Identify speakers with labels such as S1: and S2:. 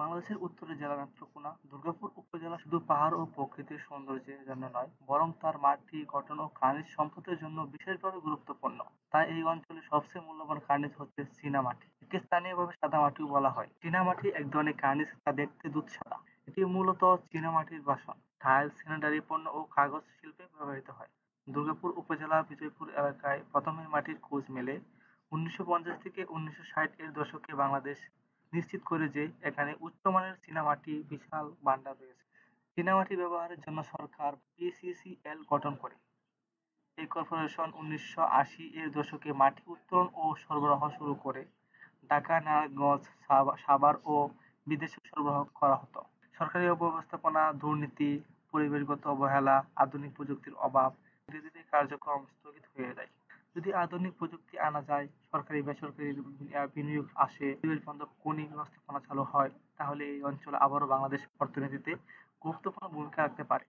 S1: বাংলাদেশের উত্তরের জেলা নেত্রকোনা, দুর্গাপুর উপজেলা শুধু পাহাড় ও প্রাকৃতিক সৌন্দর্যের জন্য নয়, বরং তার মাটি গঠন ও খনিজ সম্পদের জন্য বিশেষভাবে গুরুত্বপূর্ণ। তাই এই অঞ্চলের সবচেয়ে মূল্যবান খনিজ হচ্ছে চীনামাটি। একে স্থানীয়ভাবে সাদামাটিও বলা হয়। চীনামাটি এক ধরনের খনিজ যা দেখতে দুধ সাদা। এটি মূলত চীনামাটির বাসন, টাইল, স্যানিটারি পণ্য ও কাগজ শিল্পে ব্যবহৃত হয়। দুর্গাপুর উপজেলার বিজয়পুর এলাকায় প্রথম এই মাটির খোঁজ মেলে ১৯৫০ থেকে ১৯৬০ এর দশকে। বাংলাদেশ নিশ্চিত করে যে এখানে উচ্চমানের চীনামাটি বিশাল ভান্ডার রয়েছে। চীনামাটি ব্যবহারের জন্য সরকার পিসিসিএল গঠন করে। এই কর্পোরেশন ১৯৮০ এর দশকে মাটি উত্তোলন ও সরবরাহ শুরু করে। ঢাকা, নারায়ণগঞ্জ, সাভার ও বিদেশে সরবরাহ করা হতো। সরকারি অব্যবস্থাপনা, দুর্নীতি, পরিবেশগত অবহেলা, আধুনিক প্রযুক্তির অভাব ধীরে ধীরে কার্যক্রম স্থগিত হয়ে যায়। যদি আধুনিক প্রযুক্তি আনা যায়, সরকারি বেসরকারি বিনিয়োগ আসে, পরিবেশ বান্ধব খনি ব্যবস্থাপনা চালু হয়, তাহলে এই অঞ্চল আবারও বাংলাদেশ অর্থনীতিতে গুরুত্বপূর্ণ ভূমিকা রাখতে পারে।